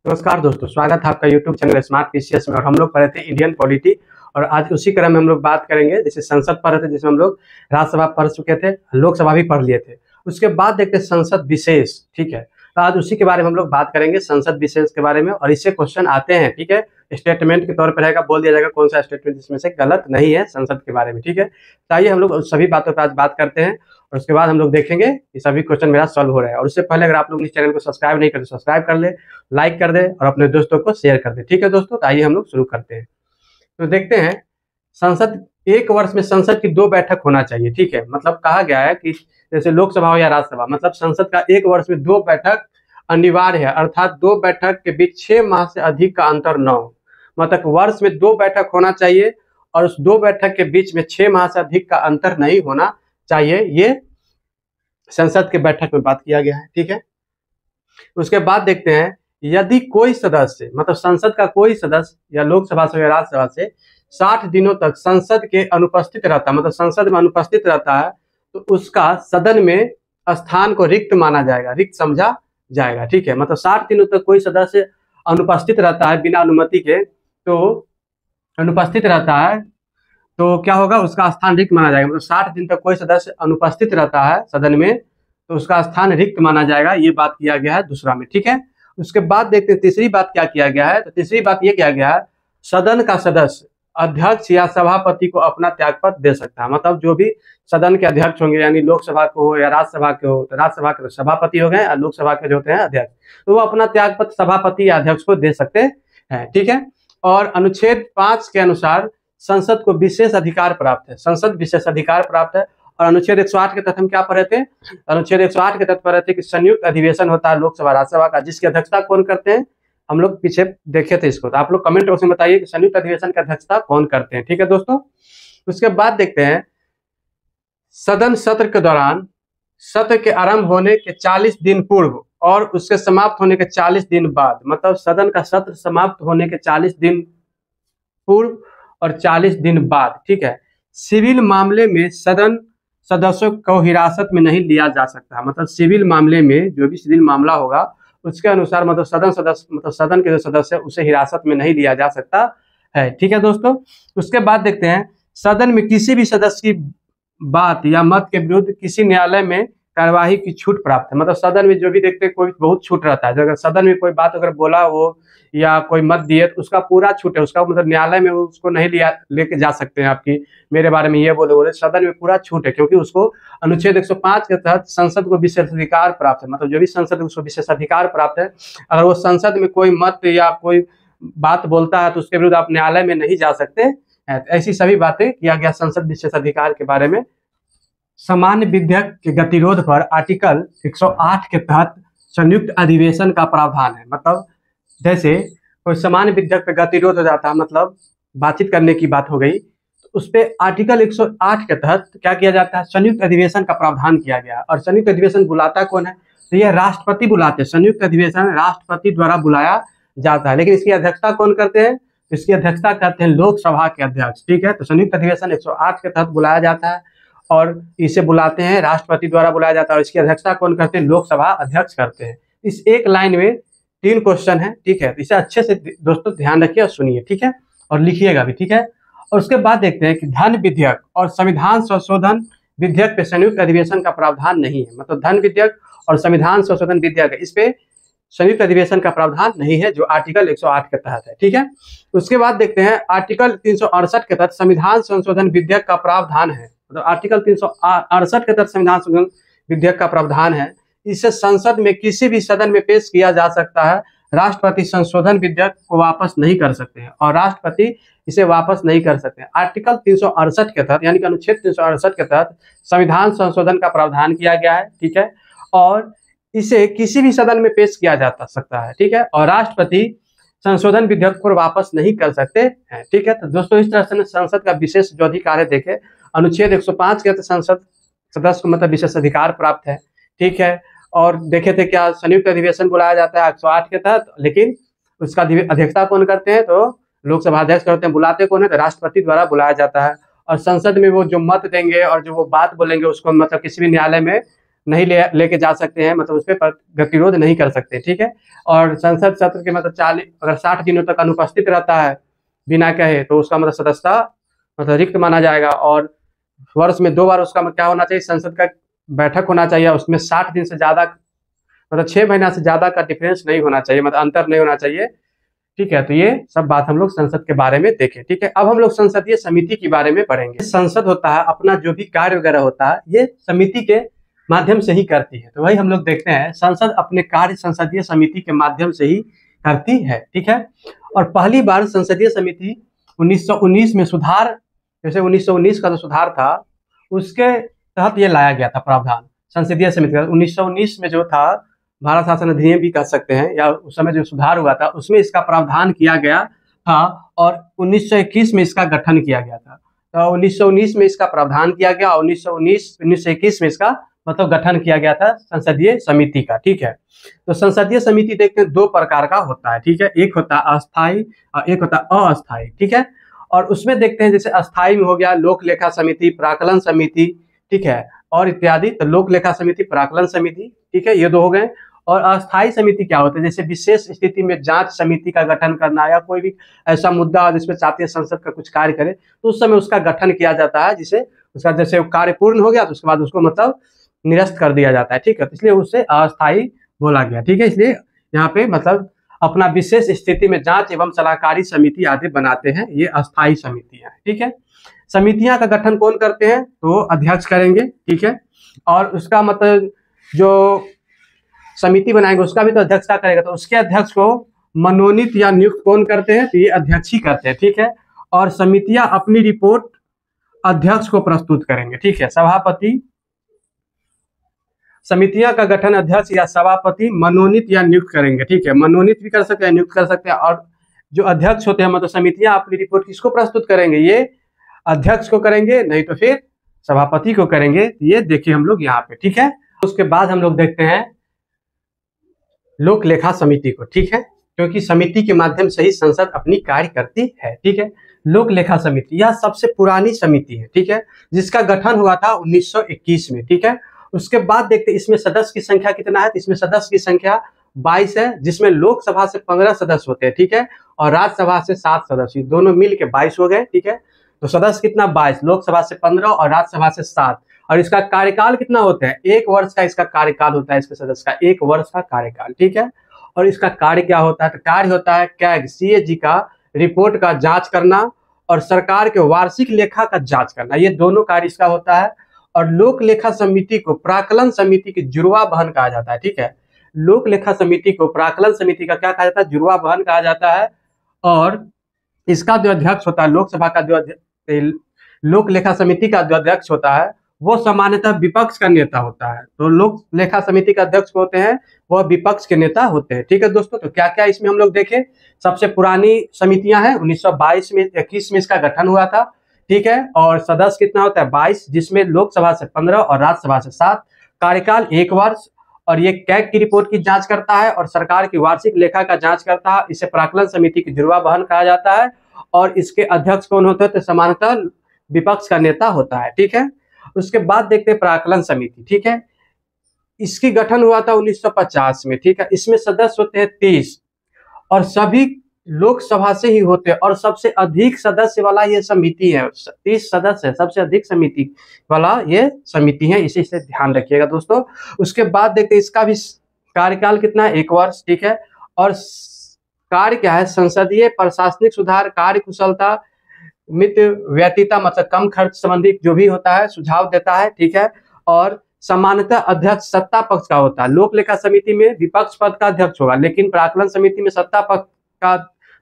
नमस्कार दोस्तों, स्वागत है आपका यूट्यूब चैनल स्मार्ट पीसीएस में। और हम लोग पढ़े थे इंडियन पॉलिटी और आज उसी क्रम में हम लोग बात करेंगे। जैसे संसद पढ़ रहे थे, जिसमें हम लोग राज्यसभा पढ़ चुके थे, लोकसभा भी पढ़ लिए थे। उसके बाद देखते हैं संसद विशेष। ठीक है, तो आज उसी के बारे में हम लोग बात करेंगे, संसद विशेष के बारे में। और इससे क्वेश्चन आते हैं, ठीक है, स्टेटमेंट के तौर पर रहेगा, बोल दिया जाएगा कौन सा स्टेटमेंट इसमें से गलत नहीं है संसद के बारे में। ठीक है, तो आइए हम लोग सभी बातों पर आज बात करते हैं और उसके बाद हम लोग देखेंगे कि सभी क्वेश्चन मेरा सॉल्व हो रहा है। और उससे पहले अगर आप लोग इस चैनल को सब्सक्राइब नहीं करते, सब्सक्राइब कर ले, लाइक कर दे और अपने दोस्तों को शेयर कर दे। ठीक है दोस्तों, तो आइए हम लोग शुरू करते हैं। तो देखते हैं, संसद एक वर्ष में संसद की 2 बैठक होना चाहिए। ठीक है, मतलब कहा गया है कि जैसे लोकसभा हो या राज्यसभा, मतलब संसद का एक वर्ष में 2 बैठक अनिवार्य है, अर्थात 2 बैठक के बीच 6 माह से अधिक का अंतर न हो। मतलब वर्ष में 2 बैठक होना चाहिए और उस 2 बैठक के बीच में 6 माह से अधिक का अंतर नहीं होना चाहिए। ये संसद के बैठक में बात किया गया है। ठीक है, उसके बाद देखते हैं, यदि कोई सदस्य, मतलब संसद का कोई सदस्य या लोकसभा से या राज्यसभा से 60 दिनों तक संसद के अनुपस्थित रहता है, मतलब संसद में अनुपस्थित रहता है, तो उसका सदन में स्थान को रिक्त माना जाएगा, रिक्त समझा जाएगा। ठीक है, मतलब 60 दिनों तक कोई सदस्य अनुपस्थित रहता है बिना अनुमति के, तो अनुपस्थित रहता है तो क्या होगा, उसका स्थान रिक्त माना जाएगा। मतलब 60 दिन तक कोई सदस्य अनुपस्थित रहता है सदन में तो उसका स्थान रिक्त माना जाएगा। ये बात किया गया है दूसरा में। ठीक है, उसके बाद देखते हैं तीसरी बात क्या किया गया है। तो तीसरी बात ये किया गया है, सदन का सदस्य अध्यक्ष या सभापति को अपना त्यागपत्र दे सकता है। मतलब जो भी सदन के अध्यक्ष होंगे, यानी लोकसभा को हो या राज्यसभा के हो, तो राज्यसभा के सभापति हो गए और लोकसभा के जो होते हैं अध्यक्ष, तो वो अपना त्यागपत्र सभापति या अध्यक्ष को दे सकते हैं। ठीक है, और अनुच्छेद 5 के अनुसार संसद को विशेष अधिकार प्राप्त है, संसद विशेष अधिकार प्राप्त है। और अनुच्छेद 108 के तहत हम क्या पढ़े थे, अनुच्छेद 108 के तहत पढ़े थे कि संयुक्त अधिवेशन होता है लोकसभा राज्यसभा का, जिसकी अध्यक्षता कौन करते हैं, हम लोग पीछे देखे थे इसको। तो आप लोग कमेंट बॉक्स में बताइए कि संयुक्त अधिवेशन की अध्यक्षता कौन करते हैं। ठीक है दोस्तों, उसके बाद देखते हैं, सदन सत्र के दौरान सत्र के आरंभ होने के 40 दिन पूर्व और उसके समाप्त होने के 40 दिन बाद, मतलब सदन का सत्र समाप्त होने के 40 दिन पूर्व और 40 दिन बाद, ठीक है, सिविल मामले में सदन सदस्यों को हिरासत में नहीं लिया जा सकता। मतलब सिविल मामले में जो भी सिविल मामला होगा उसके अनुसार, मतलब सदन सदस्य, मतलब सदन के जो सदस्य, उसे हिरासत में नहीं लिया जा सकता है। ठीक है दोस्तों, उसके बाद देखते हैं, सदन में किसी भी सदस्य की बात या मत के विरुद्ध किसी न्यायालय में कार्यवाही की छूट प्राप्त है। मतलब सदन में जो भी देखते हैं कोई बहुत छूट रहता है, अगर सदन में कोई बात अगर बोला हो या कोई मत दिए तो उसका पूरा छूट है, उसका मतलब न्यायालय में उसको नहीं लेके जा सकते हैं। आपकी मेरे बारे में ये बोले सदन में पूरा छूट है, क्योंकि उसको अनुच्छेद 105 के तहत संसद को विशेषाधिकार प्राप्त है। मतलब जो भी संसद उसको विशेषाधिकार प्राप्त है, अगर वो संसद में कोई मत या कोई बात बोलता है तो उसके विरुद्ध आप न्यायालय में नहीं जा सकते। ऐसी सभी बातें किया गया संसद विशेषाधिकार के बारे में। सामान्य विधेयक के गतिरोध पर आर्टिकल 108 के तहत संयुक्त अधिवेशन का प्रावधान है। मतलब जैसे कोई सामान्य विधेयक पे गतिरोध हो जाता है, मतलब बातचीत करने की बात हो गई, तो उस पे आर्टिकल 108 के तहत क्या किया जाता है, संयुक्त अधिवेशन का प्रावधान किया गया। और संयुक्त अधिवेशन बुलाता कौन है, तो यह राष्ट्रपति बुलाते हैं। संयुक्त अधिवेशन राष्ट्रपति द्वारा बुलाया जाता है, लेकिन इसकी अध्यक्षता कौन करते हैं, इसकी अध्यक्षता करते हैं लोकसभा के अध्यक्ष। ठीक है, तो संयुक्त अधिवेशन 108 के तहत बुलाया जाता है और इसे बुलाते हैं, राष्ट्रपति द्वारा बुलाया जाता है और इसकी अध्यक्षता कौन करते हैं, लोकसभा अध्यक्ष करते हैं। इस एक लाइन में 3 क्वेश्चन है। ठीक है, इसे अच्छे से दोस्तों ध्यान रखिए और सुनिए। ठीक है, और लिखिएगा भी। ठीक है, और उसके बाद देखते हैं कि धन विधेयक और संविधान संशोधन विधेयक पे संयुक्त अधिवेशन का प्रावधान नहीं है। मतलब धन विधेयक और संविधान संशोधन विधेयक, इस पे संयुक्त अधिवेशन का प्रावधान नहीं है, जो आर्टिकल 108 के तहत है। ठीक है, उसके बाद देखते हैं, आर्टिकल 368 के तहत संविधान संशोधन विधेयक का प्रावधान है। मतलब आर्टिकल 368 के तहत संविधान संशोधन विधेयक का प्रावधान है। इसे संसद में किसी भी सदन में पेश किया जा सकता है। राष्ट्रपति संशोधन विधेयक को वापस नहीं कर सकते हैं और राष्ट्रपति इसे वापस नहीं कर सकते हैं। आर्टिकल 368 के तहत, यानी कि अनुच्छेद 368 के तहत संविधान संशोधन का प्रावधान किया गया है। ठीक है, और इसे किसी भी सदन में पेश किया जा सकता है। ठीक है, और राष्ट्रपति संशोधन विधेयक को वापस नहीं कर सकते हैं। ठीक है, तो दोस्तों इस तरह से संसद का विशेष जो अधिकार है, देखे अनुच्छेद 105 के तहत संसद सदस्य को मतलब विशेष अधिकार प्राप्त है। ठीक है, और देखे थे क्या, संयुक्त अधिवेशन बुलाया जाता है 108 के तहत, लेकिन उसका अध्यक्षता कौन करते हैं, तो लोकसभा अध्यक्ष करते हैं। बुलाते कौन है, तो राष्ट्रपति द्वारा बुलाया जाता है। और संसद में वो जो मत देंगे और जो वो बात बोलेंगे उसको मतलब किसी भी न्यायालय में नहीं लेके जा सकते हैं, मतलब उस पर गतिरोध नहीं कर सकते, ठीक है। और संसद सत्र के मतलब 40 अगर 60 दिनों तक अनुपस्थित रहता है बिना कहे तो उसका मतलब सदस्यता मतलब रिक्त माना जाएगा। और वर्ष में 2 बार उसका क्या होना चाहिए, संसद का बैठक होना चाहिए, उसमें 60 दिन से ज्यादा मतलब 6 महीना से ज्यादा का डिफरेंस नहीं होना चाहिए, मतलब अंतर नहीं होना चाहिए, ठीक है। तो ये सब बात हम लोग संसद के बारे में देखें, ठीक है। अब हम लोग संसदीय समिति के बारे में पढ़ेंगे। संसद होता है अपना जो भी कार्य वगैरह होता है ये समिति के माध्यम से ही करती है, तो वही हम लोग देखते हैं संसद अपने कार्य संसदीय समिति के माध्यम से ही करती है, ठीक है। और पहली बार संसदीय समिति 1919 में सुधार, जैसे 1919 का जो सुधार था उसके तहत ये लाया गया था प्रावधान संसदीय समिति का। 1919 में जो था भारत शासन अधिनियम भी कह सकते हैं, या उस समय जो सुधार हुआ था उसमें इसका प्रावधान किया गया था, और 1921 में इसका गठन किया गया था। तो 1919 में इसका प्रावधान किया गया और 1921 में इसका मतलब गठन किया गया था संसदीय समिति का, ठीक है। तो संसदीय समिति देखते हैं 2 प्रकार का होता है, ठीक है। एक होता है अस्थायी और एक होता है अस्थायी, ठीक है। और उसमें देखते हैं जैसे अस्थायी में हो गया लोक लेखा समिति, प्राक्कलन समिति, ठीक है, और इत्यादि। तो लोक लेखा समिति, प्राक्कलन समिति, ठीक है, ये 2 हो गए। और अस्थायी समिति क्या होता है, जैसे विशेष स्थिति में जांच समिति का गठन करना, या कोई भी ऐसा मुद्दा जिसमें चाहते हैं संसद का कुछ कार्य करे तो उस समय उसका गठन किया जाता है, जिसे उसका जैसे कार्य पूर्ण हो गया तो उसके बाद उसको मतलब निरस्त कर दिया जाता है, ठीक है। तो इसलिए उससे अस्थायी बोला गया, ठीक है। इसलिए यहाँ पे मतलब अपना विशेष स्थिति में जांच एवं सलाहकारी समिति आदि बनाते हैं, ये अस्थायी समितियां, ठीक है। समितियां का गठन कौन करते हैं, तो अध्यक्ष करेंगे, ठीक है। और उसका मतलब जो समिति बनाएंगे उसका भी तो अध्यक्षता करेगा, तो उसके अध्यक्ष को मनोनीत या नियुक्त कौन करते हैं, तो ये अध्यक्ष ही करते हैं, ठीक है। और समितियां अपनी रिपोर्ट अध्यक्ष को प्रस्तुत करेंगे, ठीक है। सभापति, समितियां का गठन अध्यक्ष या सभापति मनोनीत या नियुक्त करेंगे, ठीक है। मनोनीत भी कर सकते हैं, नियुक्त कर सकते हैं। और जो अध्यक्ष होते हैं मतलब समितियां अपनी रिपोर्ट किसको प्रस्तुत करेंगे, ये अध्यक्ष को करेंगे, नहीं तो फिर सभापति को करेंगे। ये देखिए हम लोग यहाँ पे, ठीक है। उसके बाद हम लोग देखते हैं लोक लेखा समिति को, ठीक है, क्योंकि समिति के माध्यम से ही संसद अपनी कार्य करती है, ठीक है। लोक लेखा समिति यह सबसे पुरानी समिति है, ठीक है, जिसका गठन हुआ था 1921 में, ठीक है। उसके बाद देखते इसमें सदस्य की संख्या कितना है, तो इसमें सदस्य की संख्या 22 है, जिसमें लोकसभा से 15 सदस्य होते हैं, ठीक है, और राज्यसभा से 7 सदस्य, दोनों मिल के 22 हो गए, ठीक है। तो सदस्य कितना 22, लोकसभा से 15 और राज्यसभा से 7। और इसका कार्यकाल कितना होता है, 1 वर्ष का इसका कार्यकाल होता है, इसके सदस्य का 1 वर्ष का कार्यकाल, ठीक है। और इसका कार्य क्या होता है, तो कार्य होता है कैग सीएजी का रिपोर्ट का जांच करना और सरकार के वार्षिक लेखा का जांच करना, ये दोनों कार्य इसका होता है। और लोक लेखा समिति को प्राक्कलन समिति की जुड़वा बहन कहा जाता है, ठीक है। लोक लेखा समिति को प्राक्कलन समिति का क्या कहा जाता है, जुड़वा बहन कहा जाता है। और इसका जो अध्यक्ष होता है, लोकसभा का जो लोक लेखा समिति का जो अध्यक्ष होता है वो सामान्यतः विपक्ष का नेता होता है। तो लोक लेखा समिति का अध्यक्ष होते हैं वह विपक्ष के नेता होते हैं, ठीक है दोस्तों। तो क्या क्या इसमें हम लोग देखें, सबसे पुरानी समितियां हैं, 1922 में 21 में इसका गठन हुआ था, ठीक है। और सदस्य कितना होता है 22, जिसमें लोकसभा से 15 और राज्यसभा से 7, कार्यकाल 1 वर्ष। और ये कैग की रिपोर्ट की जांच करता है और सरकार की वार्षिक लेखा का जांच करता है, इसे प्राक्कलन समिति की जुड़वा बहन कहा जाता है। और इसके अध्यक्ष कौन होते हैं, तो सामान्यतः विपक्ष का नेता होता है, ठीक है। उसके बाद देखते हैं प्राक्कलन समिति, ठीक है। इसकी गठन हुआ था 1950 में, ठीक है। इसमें सदस्य होते हैं 30 और सभी लोकसभा से ही होते हैं, और सबसे अधिक सदस्य वाला ये समिति है, 30 सदस्य है, सबसे अधिक समिति वाला ये समिति है, इसी से ध्यान रखिएगा दोस्तों। उसके बाद देखते हैं इसका भी कार्यकाल कितना है, 1 वर्ष, ठीक है। और कार्य क्या है, संसदीय प्रशासनिक सुधार, कार्य कुशलता, मित व्यतीता मतलब कम खर्च संबंधी जो भी होता है सुझाव देता है, ठीक है। और सामान्यतः अध्यक्ष सत्ता पक्ष का होता है। लोक लेखा समिति में विपक्ष पद का अध्यक्ष होगा, लेकिन प्राक्कलन समिति में सत्ता पक्ष का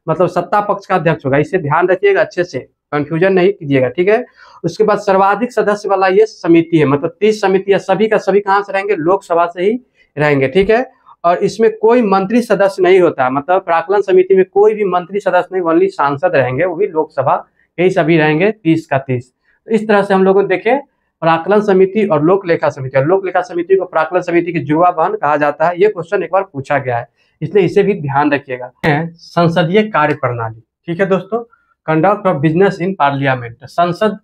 मतलब सत्ता पक्ष का अध्यक्ष होगा, इसे ध्यान रखिएगा, अच्छे से कंफ्यूजन नहीं कीजिएगा, ठीक है। उसके बाद सर्वाधिक सदस्य वाला ये समिति है, मतलब 30 समितियां सभी का सभी कहाँ से रहेंगे, लोकसभा से ही रहेंगे, ठीक है। और इसमें कोई मंत्री सदस्य नहीं होता, मतलब प्राक्कलन समिति में कोई भी मंत्री सदस्य नहीं, ओनली सांसद रहेंगे, वो भी लोकसभा के सभी रहेंगे, 30 का 30। इस तरह से हम लोगों ने देखे प्राक्कलन समिति और लोक लेखा समिति। और लोक लेखा समिति को प्राक्कलन समिति की जुड़वा बहन कहा जाता है, ये क्वेश्चन एक बार पूछा गया है, इसलिए इसे भी ध्यान रखिएगा। संसदीय कार्य प्रणाली, ठीक है दोस्तों, conduct of business in parliament, संसद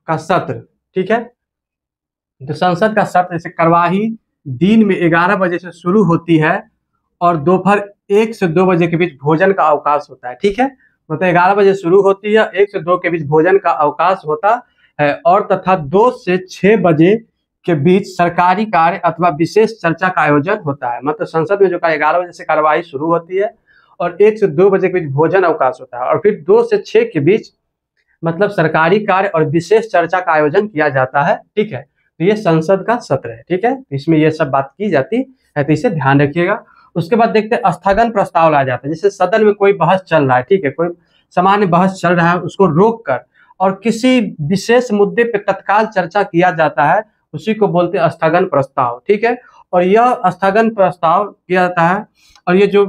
का सत्र, ठीक है। तो संसद का सत्र जैसे कार्यवाही दिन में 11 बजे से शुरू होती है और दोपहर 1 से 2 बजे के बीच भोजन का अवकाश होता है। ठीक है, मतलब 11 बजे शुरू होती है, 1 से 2 के बीच भोजन का अवकाश होता है और तथा 2 से 6 बजे के बीच सरकारी कार्य अथवा विशेष चर्चा का आयोजन होता है। मतलब संसद में जो 11 बजे से कार्यवाही शुरू होती है और 1 से 2 बजे के बीच भोजन अवकाश होता है और फिर 2 से 6 के बीच मतलब सरकारी कार्य और विशेष चर्चा का आयोजन किया जाता है। ठीक है, तो ये संसद का सत्र है। ठीक है, इसमें ये सब बात की जाती है, तो इसे ध्यान रखिएगा। उसके बाद देखते हैं स्थगन प्रस्ताव लाया जाता है। जैसे सदन में कोई बहस चल रहा है, ठीक है, कोई सामान्य बहस चल रहा है, उसको रोक कर और किसी विशेष मुद्दे पे तत्काल चर्चा किया जाता है, उसी को बोलते हैं स्थगन प्रस्ताव। ठीक है, और यह स्थगन प्रस्ताव किया जाता है और ये जो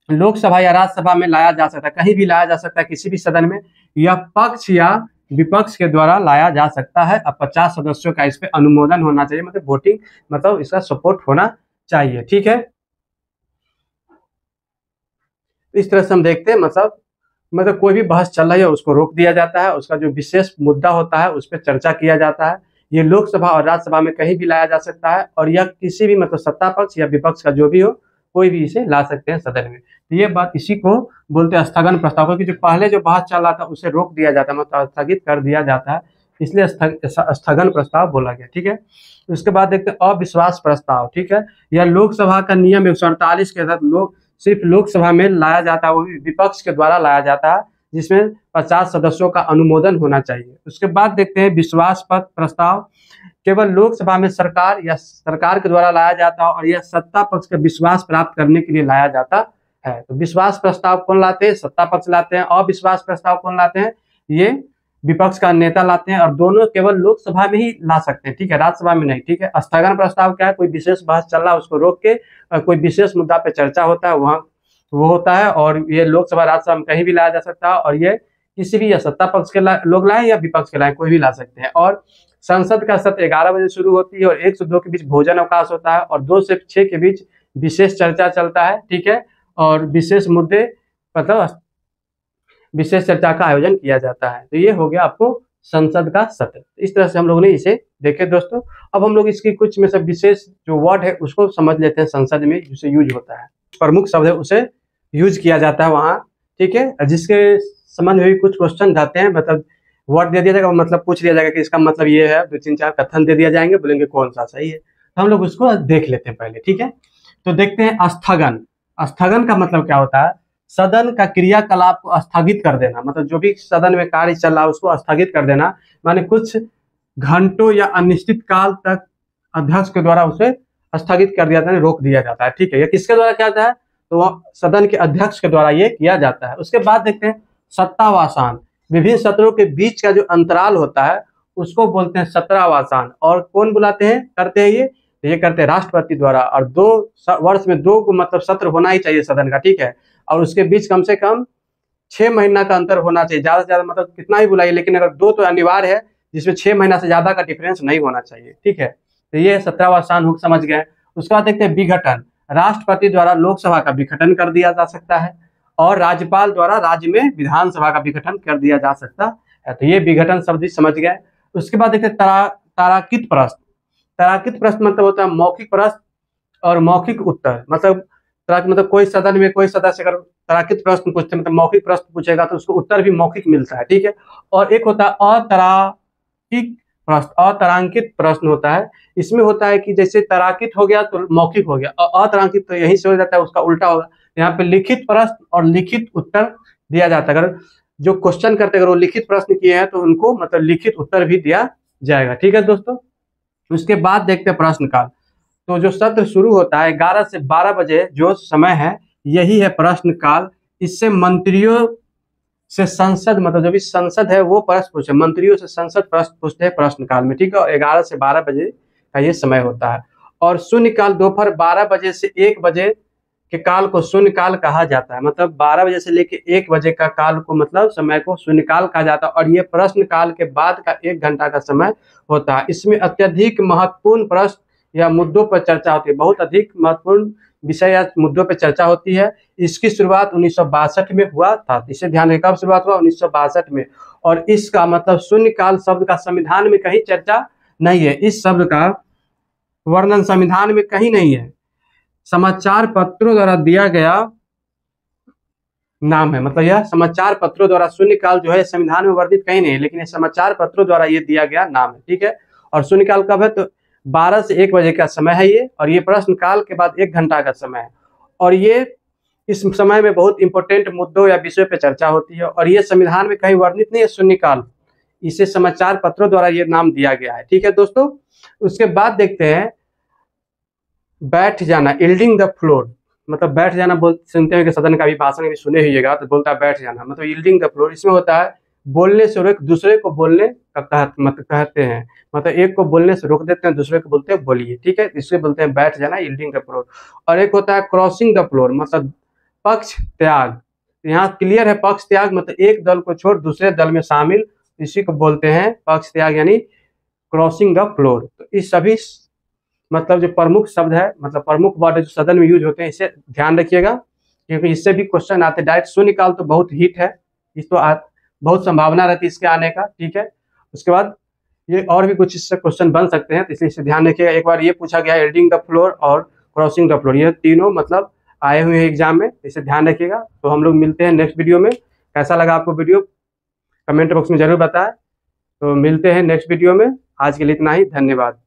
लोकसभा या राज्यसभा में लाया जा सकता है, कहीं भी लाया जा सकता है, किसी भी सदन में, यह पक्ष या विपक्ष के द्वारा लाया जा सकता है। अब 50 सदस्यों का इस पे अनुमोदन होना चाहिए, मतलब वोटिंग, मतलब इसका सपोर्ट होना चाहिए। ठीक है, इस तरह से हम देखते हैं मतलब कोई भी बहस चल रही है उसको रोक दिया जाता है, उसका जो विशेष मुद्दा होता है उस पर चर्चा किया जाता है। ये लोकसभा और राज्यसभा में कहीं भी लाया जा सकता है और यह किसी भी मतलब सत्ता पक्ष या विपक्ष का जो भी हो, कोई भी इसे ला सकते हैं सदन में। तो ये बात, इसी को बोलते हैं स्थगन प्रस्ताव, क्योंकि जो पहले जो बहस चल रहा था उसे रोक दिया जाता है, मतलब स्थगित कर दिया जाता है, इसलिए स्थगन प्रस्ताव बोला गया। ठीक है, उसके बाद देखते हैं अविश्वास प्रस्ताव। ठीक है, यह लोकसभा का नियम 148 के तहत सिर्फ लोकसभा में लाया जाता है, वो भी विपक्ष के द्वारा लाया जाता है, जिसमें 50 सदस्यों का अनुमोदन होना चाहिए। उसके बाद देखते हैं विश्वास प्रस्ताव। केवल लोकसभा में सरकार या सरकार के द्वारा लाया जाता है और यह सत्ता पक्ष का विश्वास प्राप्त करने के लिए लाया जाता है। तो विश्वास प्रस्ताव कौन लाते हैं? सत्ता पक्ष लाते हैं। अविश्वास प्रस्ताव कौन लाते हैं? ये विपक्ष का नेता लाते हैं और दोनों केवल लोकसभा में ही ला सकते हैं। ठीक है, राज्यसभा में नहीं। ठीक है, स्थगन प्रस्ताव क्या है? कोई विशेष बहस चल रहा है उसको रोक के कोई विशेष मुद्दा पे चर्चा होता है, वहाँ वो होता है और ये लोकसभा राज्यसभा में कहीं भी लाया जा सकता है और ये किसी भी या सत्ता पक्ष के लोग लाए या विपक्ष के लाए, कोई भी ला सकते हैं। और संसद का सत्र 11 बजे शुरू होती है और 1 से 2 के बीच भोजन अवकाश होता है और 2 से 6 के बीच विशेष चर्चा चलता है। ठीक है, और विशेष मुद्दे मतलब विशेष चर्चा का आयोजन किया जाता है। तो ये हो गया आपको संसद का सत्र। इस तरह से हम लोगों ने इसे देखे दोस्तों। अब हम लोग इसकी कुछ में से विशेष जो वर्ड है उसको समझ लेते हैं संसद में जिसे यूज होता है। प्रमुख शब्द है उसे यूज किया जाता है वहाँ। ठीक है, जिसके संबंध में भी कुछ क्वेश्चन जाते हैं, मतलब वर्ड दे दिया जाएगा, मतलब पूछ लिया जाएगा कि इसका मतलब ये है, 2-3-4 कथन दे दिया जाएंगे, बोलेंगे कौन सा सही है। तो हम लोग उसको देख लेते हैं पहले। ठीक है, तो देखते हैं स्थगन। स्थगन का मतलब क्या होता है? सदन का क्रियाकलाप को स्थगित कर देना, मतलब जो भी सदन में कार्य चल रहा है उसको स्थगित कर देना, माने कुछ घंटों या अनिश्चित काल तक अध्यक्ष के द्वारा उसे स्थगित कर दिया जाता है, रोक दिया जाता है। ठीक है, ये किसके द्वारा किया जाता है? तो वह सदन के अध्यक्ष के द्वारा ये किया जाता है। उसके बाद देखते हैं सत्तावासान। विभिन्न सत्रों के बीच का जो अंतराल होता है उसको बोलते हैं सत्रावासान। और कौन बुलाते हैं, करते हैं ये करते हैं राष्ट्रपति द्वारा। और 2 वर्ष में 2 मतलब सत्र होना ही चाहिए सदन का। ठीक है, और उसके बीच कम से कम 6 महीना का अंतर होना चाहिए, ज्यादा से ज्यादा मतलब कितना ही बुलाइए, लेकिन अगर 2 तो अनिवार्य है, जिसमें 6 महीना से ज्यादा का डिफरेंस नहीं होना चाहिए। ठीक है, तो ये सत्रावासान हुक समझ गए। उसके बाद देखते हैं विघटन। राष्ट्रपति द्वारा लोकसभा का विघटन कर दिया जा सकता है और राज्यपाल द्वारा राज्य में विधानसभा का विघटन कर दिया जा सकता है। तो ये विघटन शब्द भी समझ गए। उसके बाद देखते हैं ताराकित प्रश्न। ताराकित प्रश्न मतलब होता है मौखिक प्रश्न और मौखिक उत्तर। मतलब कोई सदन में कोई सदस्य अगर ताराकित प्रश्न पूछते मतलब मौखिक प्रश्न पूछेगा तो उसको उत्तर भी मौखिक मिलता है। ठीक है, और एक होता है अताराकिक प्रश्न। अतारांकित प्रश्न होता है, इसमें होता है कि जैसे ताराकित हो गया तो मौखिक हो गया, और अतारांकित तो यहीं से हो जाता है, उसका उल्टा होगा। यहाँ पे लिखित प्रश्न और लिखित उत्तर दिया जाता है। अगर जो क्वेश्चन करते अगर वो लिखित प्रश्न किए हैं तो उनको मतलब लिखित उत्तर भी दिया जाएगा। ठीक है दोस्तों, उसके बाद देखते हैं प्रश्नकाल। तो जो सत्र शुरू होता है 11 से 12 बजे जो समय है यही है प्रश्नकाल। इससे मंत्रियों से संसद मतलब जो भी संसद है वो प्रश्न पूछे, मंत्रियों से संसद प्रश्न पूछते हैं प्रश्नकाल में। ठीक है, और 11 से 12 बजे का ये समय होता है। और शून्यकाल दोपहर 12 बजे से 1 बजे के काल को शून्यकाल कहा जाता है। मतलब 12 बजे से लेके 1 बजे का काल को मतलब समय को शून्यकाल कहा जाता है। और ये प्रश्नकाल के बाद का 1 घंटा का समय होता है। इसमें अत्यधिक महत्वपूर्ण प्रश्न या मुद्दों पर चर्चा होती है, बहुत अधिक महत्वपूर्ण विषय या मुद्दों पर चर्चा होती है। इसकी शुरुआत 1962 में हुआ था। इसे ध्यान रखें, कब शुरुआत हुआ? 1962 में। और इसका मतलब शून्यकाल शब्द का संविधान में कहीं चर्चा नहीं है। इस शब्द का वर्णन संविधान में कहीं नहीं है। समाचार पत्रों द्वारा दिया गया नाम है, मतलब यह समाचार पत्रों द्वारा, शून्यकाल जो है संविधान में वर्णित कहीं नहीं है, लेकिन ये समाचार पत्रों द्वारा ये दिया गया नाम है। ठीक है, और शून्यकाल कब है? तो 12 से 1 बजे का समय है ये, और ये प्रश्नकाल के बाद 1 घंटा का समय है। और ये इस समय में बहुत इंपॉर्टेंट मुद्दों या विषयों पर चर्चा होती है, और ये संविधान में कहीं वर्णित नहीं है शून्यकाल, इसे समाचार पत्रों द्वारा ये नाम दिया गया है। ठीक है दोस्तों, उसके बाद देखते हैं बैठ जाना, यील्डिंग द फ्लोर, मतलब बैठ जाना बोल सुनते हैं कि सदन का भी भाषण भी सुने होइएगा, तो बोलता है बैठ जाना, मतलब यील्डिंग द फ्लोर। इसमें होता है बोलने से रोक, दूसरे को बोलने का मतलब कहते हैं, मतलब एक को बोलने से रोक देते हैं, दूसरे को बोलते हैं बोलिए। ठीक है, इससे बोलते हैं बैठ जाना, यील्डिंग द फ्लोर। और एक होता है क्रॉसिंग द फ्लोर, मतलब पक्ष त्याग। यहाँ क्लियर है पक्ष त्याग, मतलब एक दल को छोड़ दूसरे दल में शामिल, इसी को बोलते हैं पक्ष त्याग यानी क्रॉसिंग द फ्लोर। तो इस सभी मतलब जो प्रमुख शब्द है, मतलब प्रमुख वर्ड जो सदन में यूज होते हैं, इसे ध्यान रखिएगा, क्योंकि इससे भी क्वेश्चन आते हैं। डायरेक्ट शून्यकाल तो बहुत हिट है, इस तो बहुत संभावना रहती है इसके आने का। ठीक है, उसके बाद ये और भी कुछ इससे क्वेश्चन बन सकते हैं, तो इसलिए इसे ध्यान रखिएगा। एक बार ये पूछा गया यील्डिंग द फ्लोर और क्रॉसिंग द फ्लोर, ये तीनों मतलब आए हुए हैं एग्जाम में, इसे ध्यान रखिएगा। तो हम लोग मिलते हैं नेक्स्ट वीडियो में। कैसा लगा आपको वीडियो कमेंट बॉक्स में जरूर बताएं। तो मिलते हैं नेक्स्ट वीडियो में, आज के लिए इतना ही, धन्यवाद।